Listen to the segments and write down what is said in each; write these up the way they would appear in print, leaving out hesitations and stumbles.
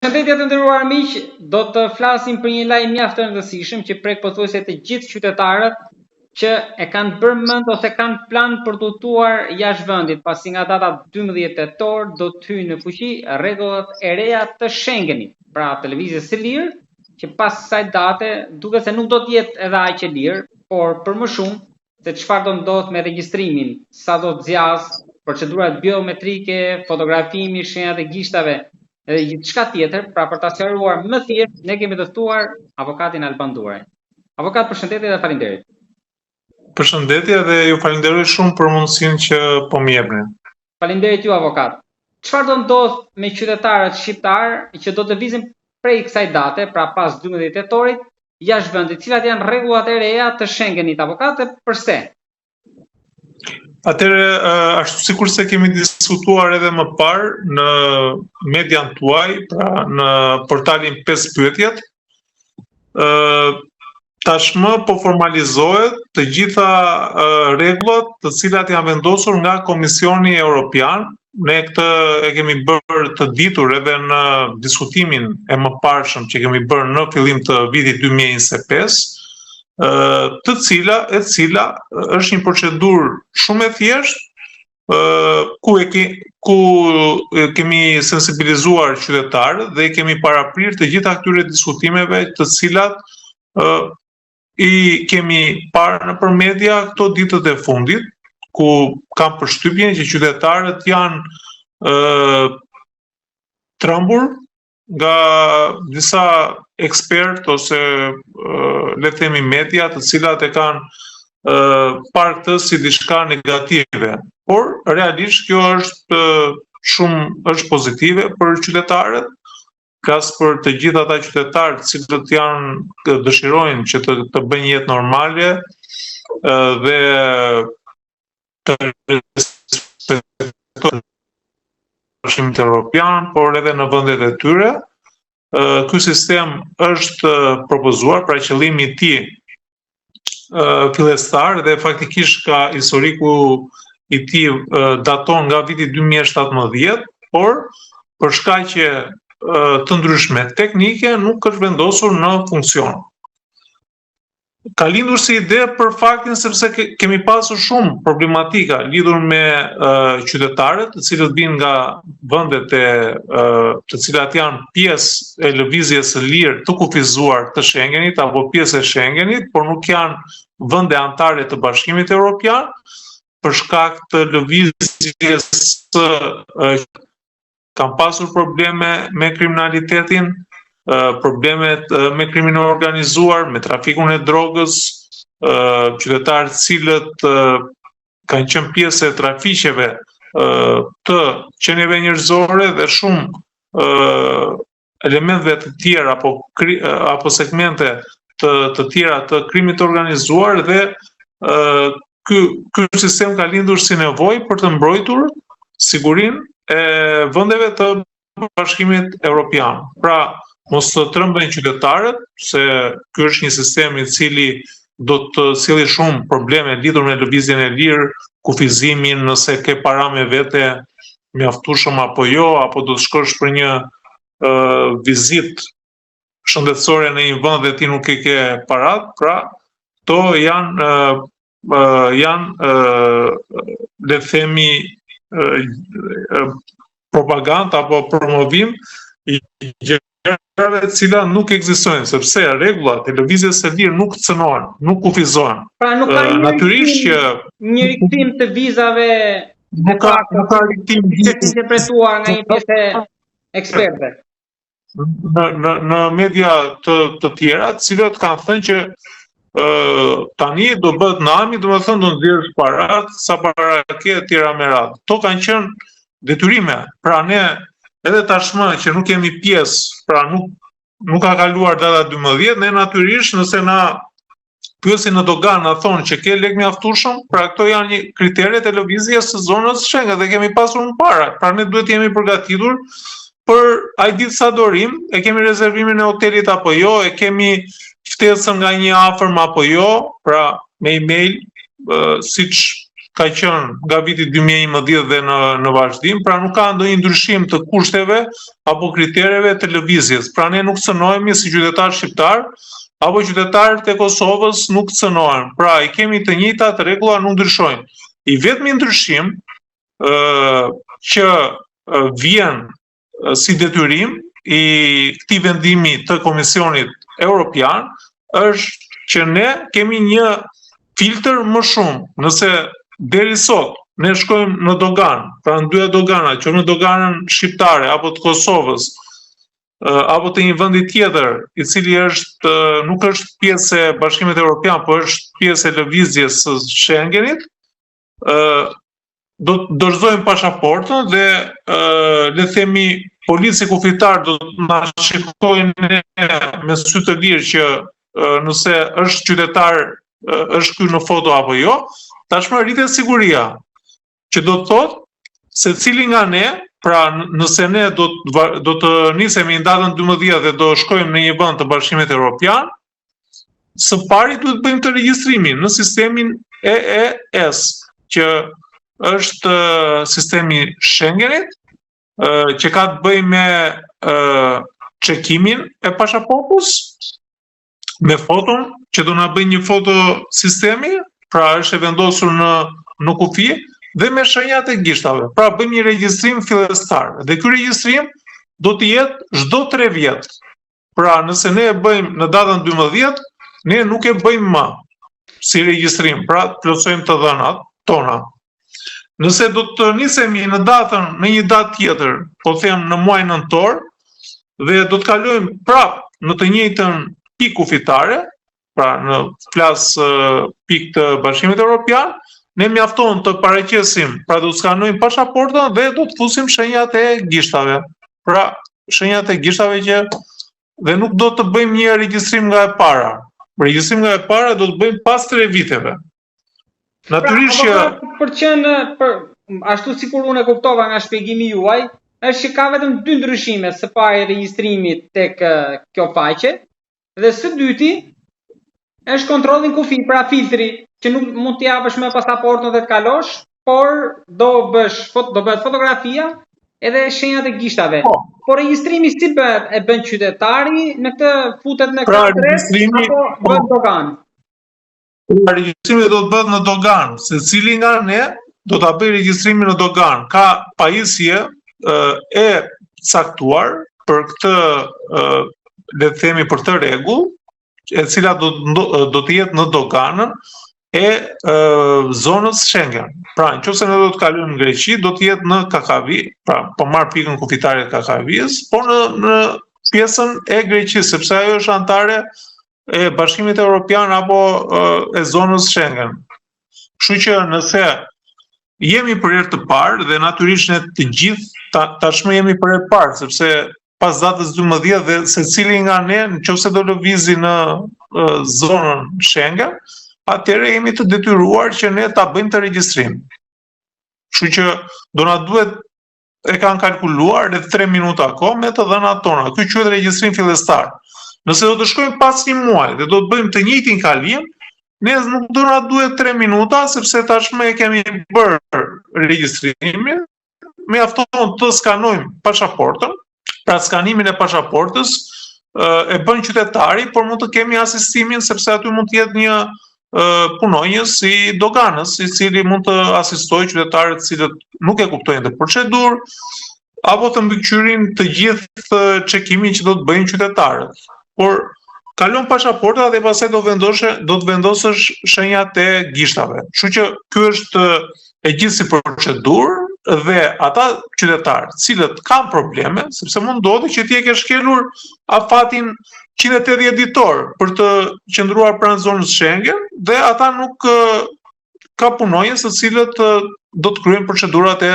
Përshëndetje të nderuar miq, do të flasim për një lajm mjaft të rëndësishëm që prek pothuajse të gjithë qytetarët që e kanë bërë mend ose kanë plan për të udhëtuar jashtë vendit, pasi nga data 12 tetor do të hyjnë në fuqi rregullat e reja të Schengenit. Pra televizjes së lirë, që pas kësaj date duket se nuk do të jetë edhe aq e lirë, por për më shumë se çfarë do ndodh me regjistrimin, sa do të zjas, procedurat biometrike, fotografimi, shenjat e gishtave edhe gjithçka tjetër, pra për ta sqaruar më thjesht, ne kemi të ftuar avokatin Alban Duraj. Avokat, përshëndetje dhe faleminderit. Përshëndetje dhe ju falenderoj shumë për mundësinë që po më jepni. Faleminderit ju, avokat. Çfarë do ndodh me qytetarët shqiptar që do të vizin prej kësaj date, pra pas 12 tetorit, jashtë vendit, cilat janë rregullat e reja të Schengenit, avokat, dhe pse? Atëherë, ashtu sikur se kemi diskutuar edhe më parë në median tuaj, pra në portalin 5 pyetjet, tashmë po formalizohet të gjitha rregullat të cilat janë vendosur nga Komisioni Evropian. Ne këtë e kemi bërë të ditur edhe në diskutimin e mëparshëm që kemi bërë në fillim të vitit 2025. E cila është një procedurë shumë e thjeshtë ku kemi sensibilizuar qytetarët dhe kemi paraprirë të gjitha këtyre diskutimeve të cilat i kemi parë nëpër media këto ditët e fundit, ku kam përshtypjen që qytetarët janë trembur nga disa ekspert ose le të themi media, të cilat e kanë parë këtë si diçka negative. Por realisht kjo është pozitive për qytetarët, flas për të gjithë ata qytetarë cilët dëshirojnë që të bëjnë jetë normale dhe të respektojnë Bashkimin Evropian, por edhe në vendet e tyre. Ky sistem është propozuar, pra qëllimi i tij fillestar dhe faktikisht ka historiku i tij daton nga viti 2017, por për shkaqe të ndryshme teknike nuk është vendosur në funksion. Ka lindur si ide për faktin sepse kemi pasur shumë problematika lidhur me qytetarët, të cilët vinë nga vendet të cilat janë pjesë e lëvizjes së lirë të kufizuar të Schengenit apo pjesë e Schengenit, por nuk janë vende anëtare të Bashkimit Evropian, për shkak të lëvizjes kanë pasur probleme me kriminalitetin, problemet me krimin organizuar, me trafikun e drogës, qytetarët cilët kanë qenë pjesë e trafiqeve të qenieve njerëzore dhe shumë elementeve të tjera apo segmente të tjera të krimit organizuar, dhe ky sistem ka lindur si nevojë për të mbrojtur sigurinë e vendeve të Bashkimit Evropian. Pra, mos të trembën qytetarët, se ky është një sistem i cili do të sjellë shumë probleme lidhur me lëvizjen e lirë, kufizimin, nëse ke para me vete mjaftueshëm apo jo, apo do të shkosh për një vizitë shëndetësore në një vend dhe ti nuk e ke parat. Pra, to janë le të themi propagandë apo promovim i gjërave të cilat nuk ekzistojnë, sepse rregullat e lëvizjes së lirë nuk cënohen, nuk kufizohen. Pra nuk ka një rikthim të vizave, nuk ka rikthim të interpretuar nga një pjesë ekspertëve. Në media të tjera, të cilat kanë thënë që tani do bëhet nami, do të thënë do nxjerrësh parat, sa para ke e tjera me radhë. To kanë qenë detyrime. Pra ne edhe tashmë që nuk kemi pjesë, pra nuk ka kaluar data 12, ne natyrisht nëse na pyesin në dogan na thonë që ke lek mjaftueshëm, pra këto janë kriteret e lëvizjes së zonës Schengen dhe kemi pasur më para. Pra ne duhet jemi përgatitur për ai ditë sa dorim, e kemi rezervimin e hotelit apo jo, e kemi ftesën nga një afërm apo jo, pra me email, siç ka qenë nga viti 2011 dhe në vazhdim, pra nuk ka ndonjë ndryshim të kushteve apo kritereve të lëvizjes. Pra ne nuk cënohemi si qytetarë shqiptar apo qytetarët e Kosovës nuk cënohen. Pra i kemi të njëjtat rregulla, nuk ndryshojnë. I vetmi ndryshim që vjen si detyrim i këtij vendimi të Komisionit Evropian është që ne kemi një filtr më shumë. Nëse deri sot ne shkojmë në dogan, pra në dyja dogana, që në doganën shqiptare apo të Kosovës, apo të një vendi tjetër, i cili nuk është pjesë e Bashkimit Evropian, por është pjesë e lëvizjes së Schengenit, do të dorëzojmë pasaportën dhe le të themi polici kufitar do të na shikojnë me sy të lirë që nëse është qytetar, është ky në foto apo jo. Tashmë rritet siguria, që do të thotë se cili nga ne, pra nëse ne do të nisemi në datën 12 dhe do shkojmë në një vend të Bashkimit Evropian, së pari duhet bëjmë të regjistrimin në sistemin EES, që është sistemi Schengenit, që ka të bëjë me çekimin e pasaportës, me foton, që do na bëjë një foto sistemi, pra është e vendosur në kufi, dhe me shenjat e gishtave. Pra bëjmë një regjistrim fillestar. Dhe ky regjistrim do të jetë çdo 3 vjet. Pra nëse ne e bëjmë në datën 12, ne nuk e bëjmë më si regjistrim, pra të plotësojmë të dhënat tona. Nëse do të nisemi në një datë tjetër, po them në muajin nëntor, dhe do të kalojmë prap në të njëjtën pikë kufitare, pra në flas pikë të Bashkimit Evropian, ne mjafton të paraqesim, pra do të skanojmë pasaportën dhe do të fusim shenjat e gishtave. Pra shenjat e gishtave dhe nuk do të bëjmë një regjistrim nga e para. Regjistrim nga e para do të bëjmë pas 3 viteve. Natyrisht që për qenë ashtu sikur unë e kuptova nga shpjegimi juaj, është që ka vetëm 2 ndryshime, së pari regjistrimit tek kjo faqe, dhe së dyti është kontrolli në kufi, pra filtri, që nuk mund të japësh me pasaportën dhe të kalosh, por do bëhet fotografia edhe shenjat e gishtave. Por regjistrimi si bëhet? E bën qytetari në këtë futet në këtë adresë apo bëhet dogan? Regjistrimi do të bëhet në dogan, secili nga ne do ta bëjë regjistrimin në dogan. Ka pajisje e caktuar për këtë, le të themi, për këtë rregull, e cila do të jetë në doganën e zonës Schengen. Pra, nëse ne do të kalojmë në Greqi, do të jetë në Kakavi, pra po marr pikën kufitare të Kakavis, por në pjesën e Greqisë, sepse ajo është antare e Bashkimit Evropian apo e zonës Schengen. Kështu që nëse jemi për herë të parë, dhe natyrisht ne të gjithë tashmë jemi për herë të parë, sepse pas datës 12 dhe secili nga ne, nëse do lëvizi në zonën Schengen, atëherë jemi të detyruar që ne ta bëjmë të regjistrim. Kështu që do na duhet, e kanë kalkuluar rreth 3 minuta kohë me të dhënat tona. Ky quhet regjistrim fillestar. Nëse do të shkojmë pas një muaji dhe do të bëjmë të njëjtin kalim, ne nuk do na duhet 3 minuta, sepse tashmë e kemi bërë regjistrimin, mjafton të skanojmë pasaportën. Pra skanimin e pasaportës e bën qytetari, por mund të kemi asistimin, sepse aty mund të jetë një punonjës i doganës, i cili mund të asistojë qytetarët cilët nuk e kuptojnë të procedurë, apo të mbikëqyrin të gjithë çekimin që do të bëjnë qytetarët. Por kalon pasaporta dhe pastaj do të vendosësh shenjat e gishtave. Kështu që ky është e gjithë si procedurë, dhe ata qytetarë cilët kanë probleme, sepse mund ndodhi që ti e ke shkelur afatin 180 ditor për të qëndruar pranë zonës Schengen, dhe ata nuk ka punonjës të cilët do të kryejnë procedurat e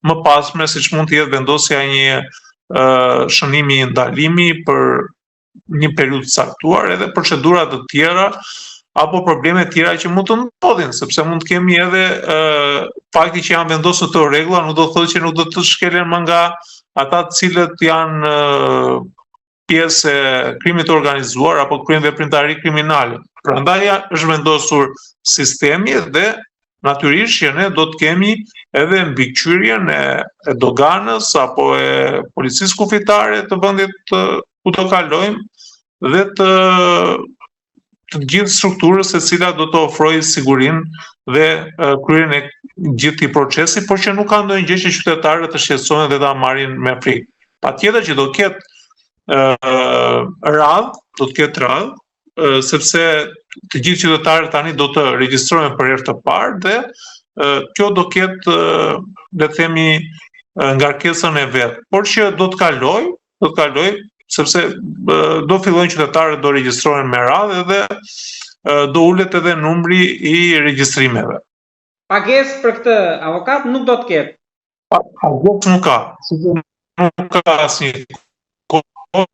mëpasme, siç mund të jetë vendosja e një shënimi ndalimi për një periudhë të caktuar, edhe procedura të tjera apo probleme tjera që mund të ndodhin, sepse mund të kemi edhe fakti që janë vendosur të rregulla, nuk do të thotë që nuk do të shkelen më nga ata të cilët janë pjesë e krimit të organizuar apo kryejnë veprimtari kriminale. Prandaj është vendosur sistemi dhe natyrisht që ne do të kemi edhe mbikëqyrjen e doganës apo e policisë kufitare të vendit ku do kalojmë dhe të gjithë strukturës e cila do të ofrojë sigurinë dhe kryen e gjithë këtij procesi, por që nuk ka ndonjë gjë që qytetarët të shqetësohen dhe ta marrin me frikë. Patjetër që do të ketë radhë, sepse të gjithë qytetarët tani do të regjistrohen për herë të parë dhe kjo do ketë, le të themi, ngarkesën e vet. Por që do të kaloj, sepse do fillojnë qytetarët do regjistrohen me radhë dhe do ulet edhe numri i regjistrimeve. Pagesë për këtë avokat nuk do të ketë. Pagesë nuk ka. Nuk ka asnjë kohë,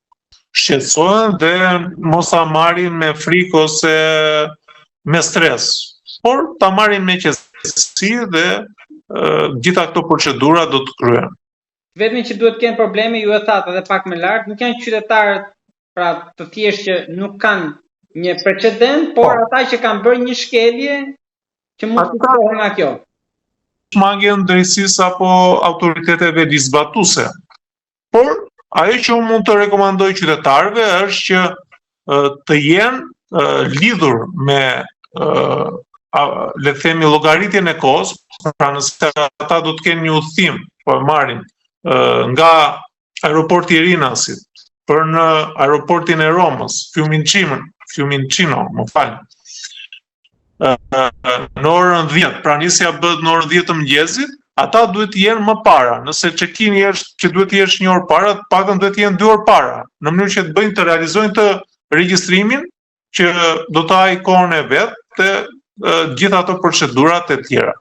shqetësohen dhe mos ta marrin me frikë ose me stres, por ta marrin me qetësi dhe gjitha këto procedura do të kryen. Vetëm që duhet të kenë probleme, ju e thatë edhe pak më lart, nuk janë qytetarët pra të thjeshtë që nuk kanë një precedent, por ata që kanë bërë një shkelje që mund të kuptohen nga kjo. Shmangjen drejtësisë apo autoriteteve ligjzbatuese. Por ajo që unë mund të rekomandoj qytetarëve është që të jenë lidhur me le të themi llogaritjen e kohës, pra nëse ata do të kenë një udhëtim, po e marrin nga aeroporti i Rinasit për në aeroportin e Romës, Fiumicino, më fal. Në orën 10, pra nisja bëhet në orën 10 të mëngjesit, ata duhet të jenë më para. Nëse check-in është që duhet të jesh 1 orë para, paktën duhet të jenë 2 orë para, në mënyrë që të realizojnë të regjistrimin që do të hajë kohën e vet të gjitha ato procedurat e tjera.